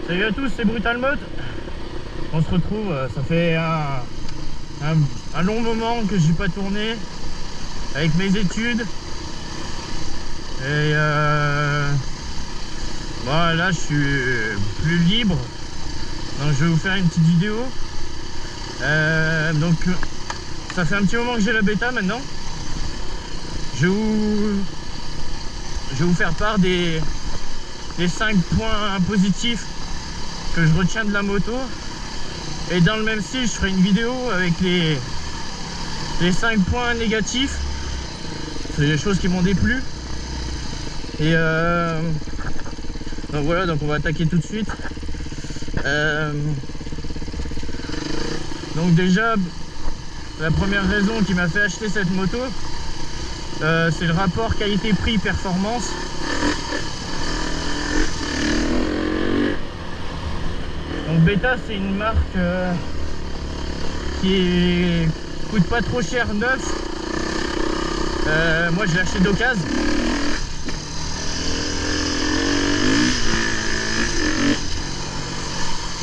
Salut à tous, c'est Brutal Mode. On se retrouve, ça fait un long moment que j'ai pas tourné avec mes études. Et bon, là je suis plus libre. Donc je vais vous faire une petite vidéo. Donc ça fait un petit moment que j'ai la bêta maintenant. Je vais vous faire part des 5 points positifs que je retiens de la moto, et dans le même style je ferai une vidéo avec les 5 points négatifs. C'est des choses qui m'ont déplu. Et donc voilà, donc on va attaquer tout de suite. Donc déjà, la première raison qui m'a fait acheter cette moto, c'est le rapport qualité-prix performance. Donc Beta, c'est une marque qui coûte pas trop cher neuf. Moi je l'ai acheté d'occasion.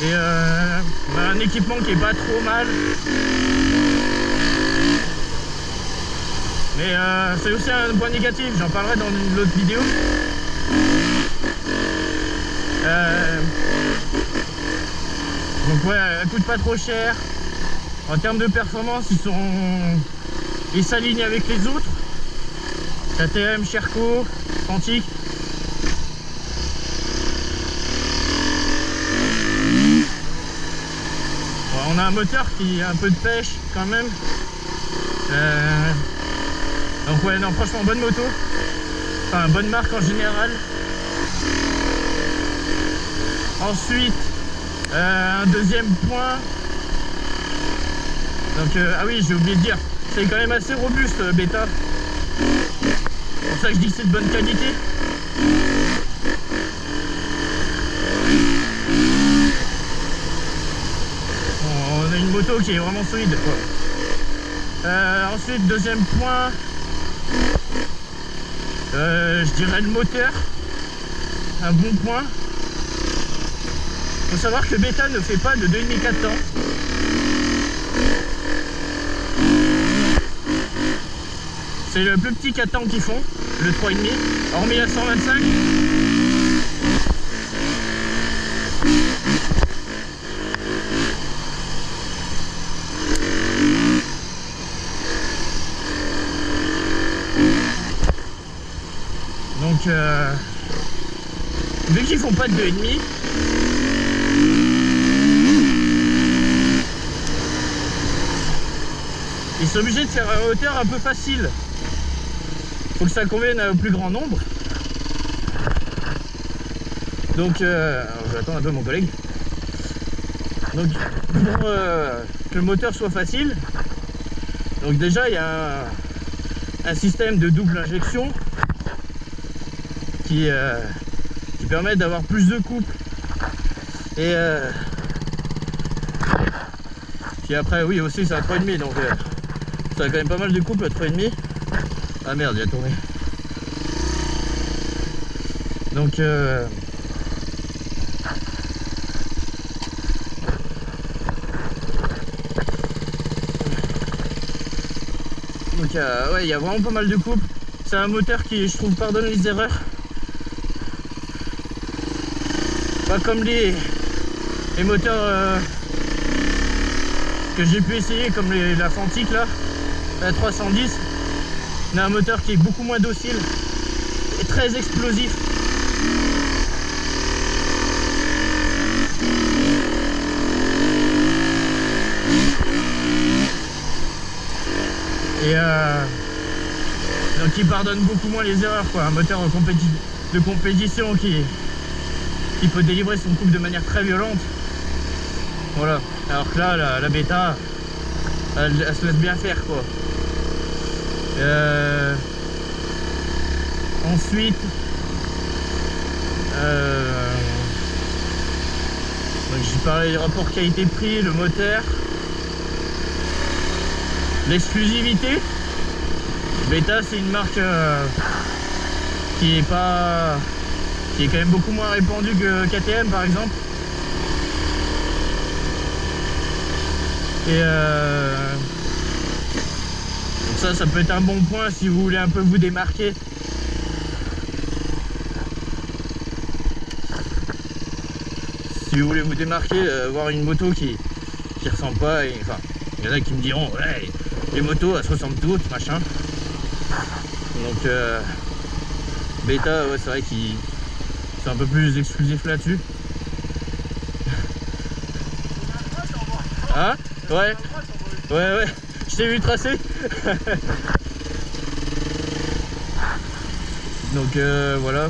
Et un équipement qui est pas trop mal. Mais c'est aussi un point négatif, j'en parlerai dans une autre vidéo. Donc ouais, elle coûte pas trop cher. En termes de performance, ils s'alignent avec les autres. KTM, Sherco, Quantic. Bon, on a un moteur qui a un peu de pêche quand même. Donc ouais, non, franchement, bonne moto. Enfin, bonne marque en général. Ensuite, un deuxième point. Donc ah oui, j'ai oublié de dire, c'est quand même assez robuste Beta. C'est pour ça que je dis que c'est de bonne qualité. Bon, on a une moto qui est vraiment solide quoi. Ensuite, deuxième point, je dirais le moteur. Un bon point. Faut savoir que Beta ne fait pas de 2,5-4 temps. C'est le plus petit 4 temps qu'ils font, le 3,5, hormis la 125. Donc vu qu'ils font pas de 2,5, ils sont obligés de faire un moteur un peu facile. Faut que ça convienne au plus grand nombre. Donc je vais attendre un peu mon collègue. Donc pour que le moteur soit facile, donc déjà il y a un système de double injection qui permet d'avoir plus de couple. Et puis après oui aussi c'est un 3,5, donc ça a quand même pas mal de couple à 3,5. Ah merde, il a tourné. Donc ouais, il y a vraiment pas mal de couple. C'est un moteur qui, je trouve, pardonne les erreurs. Pas comme les moteurs que j'ai pu essayer, comme la Quantic là, la 310. On a un moteur qui est beaucoup moins docile et très explosif. Et donc il pardonne beaucoup moins les erreurs quoi. Un moteur de compétition qui peut délivrer son couple de manière très violente. Voilà. Alors que là, la Beta, elle se laisse bien faire quoi. Ensuite, j'ai parlé du rapport qualité-prix, le moteur, l'exclusivité. Beta, c'est une marque qui est quand même beaucoup moins répandue que KTM par exemple. Et donc ça peut être un bon point si vous voulez un peu vous démarquer. Si vous voulez vous démarquer, avoir une moto qui ressemble pas, et, enfin, il y en a qui me diront ouais, les motos elles se ressemblent toutes, machin. Donc Beta, ouais, c'est vrai qu'ils sont un peu plus exclusifs là-dessus. Hein? Ouais. Ouais, je t'ai vu tracer. Donc voilà.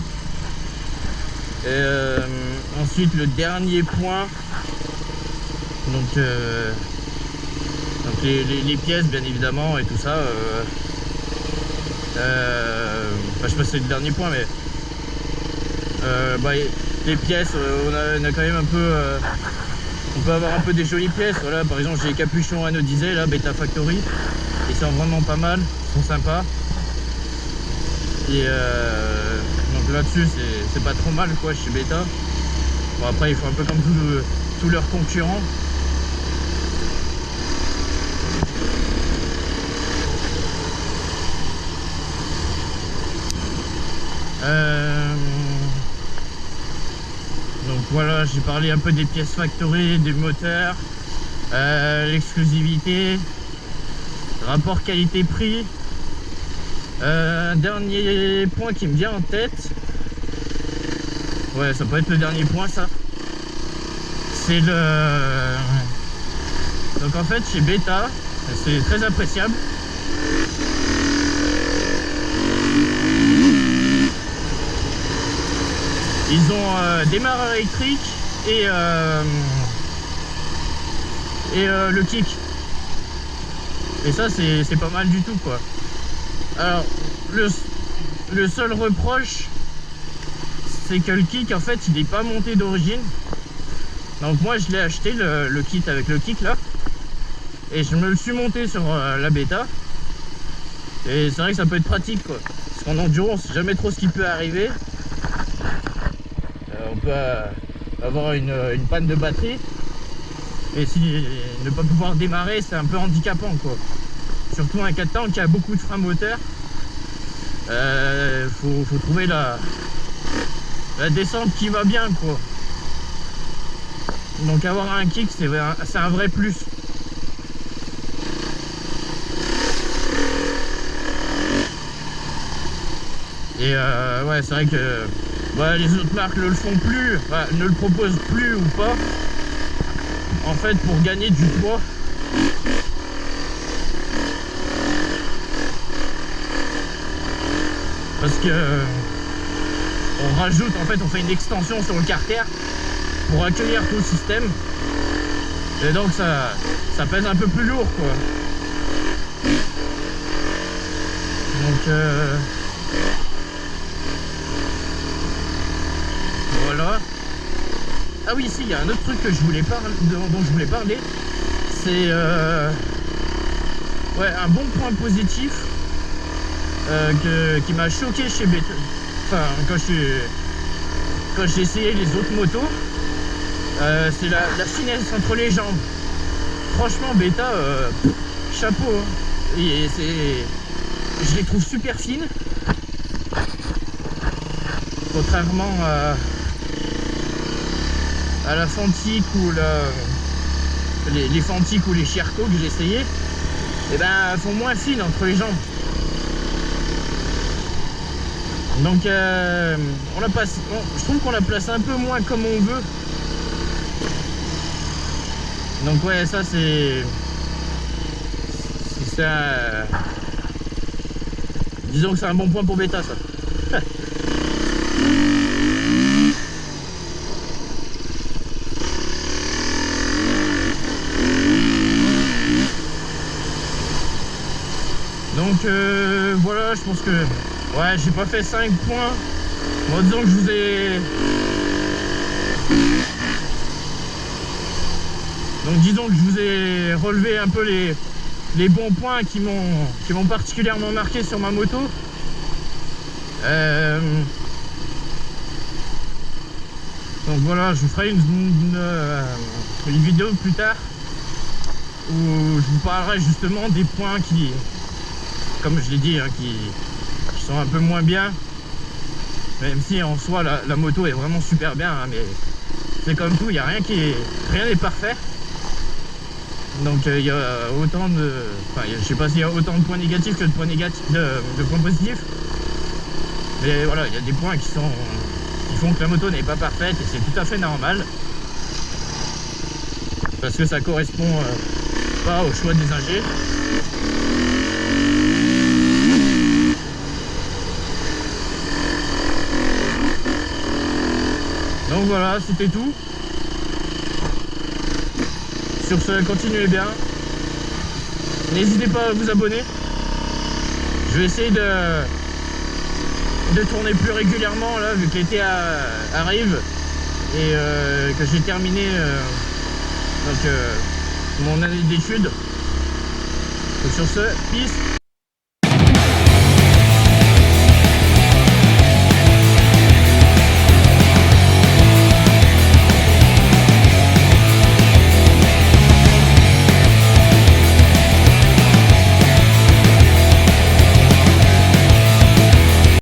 Et ensuite le dernier point, donc les pièces bien évidemment et tout ça. Enfin, je sais pas si c'est le dernier point, mais les pièces, on a quand même un peu, on peut avoir un peu des jolies pièces. Voilà, par exemple j'ai les capuchons anodisés là, Beta Factory, ils sont vraiment pas mal, ils sont sympas. Et donc là-dessus c'est pas trop mal quoi chez Beta. Bon après ils font un peu comme tous leurs concurrents. Donc voilà, j'ai parlé un peu des pièces factory, des moteurs, l'exclusivité, rapport qualité-prix. Un dernier point qui me vient en tête, ouais ça peut être le dernier point ça, c'est le... Donc en fait chez Beta, c'est très appréciable. Ils ont démarreur électrique et le kick. Et ça c'est pas mal du tout quoi. Alors le seul reproche c'est que le kick en fait il n'est pas monté d'origine. Donc moi je l'ai acheté le kit avec le kick là. Et je me le suis monté sur la Beta. Et c'est vrai que ça peut être pratique quoi. Parce qu'en enduro on sait jamais trop ce qui peut arriver. On peut avoir une panne de batterie et si ne pas pouvoir démarrer c'est un peu handicapant quoi. Surtout un 4 temps qui a beaucoup de freins moteurs. Faut trouver la descente qui va bien quoi. Donc avoir un kick c'est un vrai plus. Et ouais c'est vrai que les autres marques ne le font plus, ne le proposent plus ou pas. En fait pour gagner du poids. Parce que on rajoute, en fait on fait une extension sur le carter pour accueillir tout le système. Et donc ça pèse un peu plus lourd quoi. Donc voilà. Ah oui si, il y a un autre truc que je voulais dont je voulais parler. C'est un bon point positif qui m'a choqué chez Beta. Enfin quand j'ai essayé les autres motos, c'est la finesse entre les jambes. Franchement Beta, chapeau hein. Et je les trouve super fines, contrairement à la Fantic ou les Fantic ou les Sherco que j'ai essayé. Et ben elles sont moins fines entre les jambes. Donc je trouve qu'on la place un peu moins comme on veut. Donc ouais ça c'est disons que c'est un bon point pour Beta ça. Donc voilà, je pense que ouais j'ai pas fait 5 points. Bon, disons que je vous ai relevé un peu les bons points qui m'ont particulièrement marqué sur ma moto. Donc voilà, je vous ferai une vidéo plus tard où je vous parlerai justement des points qui, comme je l'ai dit, hein, qui sont un peu moins bien, même si en soi la moto est vraiment super bien, hein, mais c'est comme tout, il n'y a rien n'est parfait. Donc il y a autant de, enfin, je sais pas s'il y a autant de points négatifs que de points de points positifs, mais voilà, il y a des points qui font que la moto n'est pas parfaite, et c'est tout à fait normal parce que ça correspond pas au choix des ingés. Donc voilà, c'était tout. Sur ce, continuez bien. N'hésitez pas à vous abonner. Je vais essayer de tourner plus régulièrement là, vu que l'été arrive et que j'ai terminé mon année d'études. Donc sur ce, peace.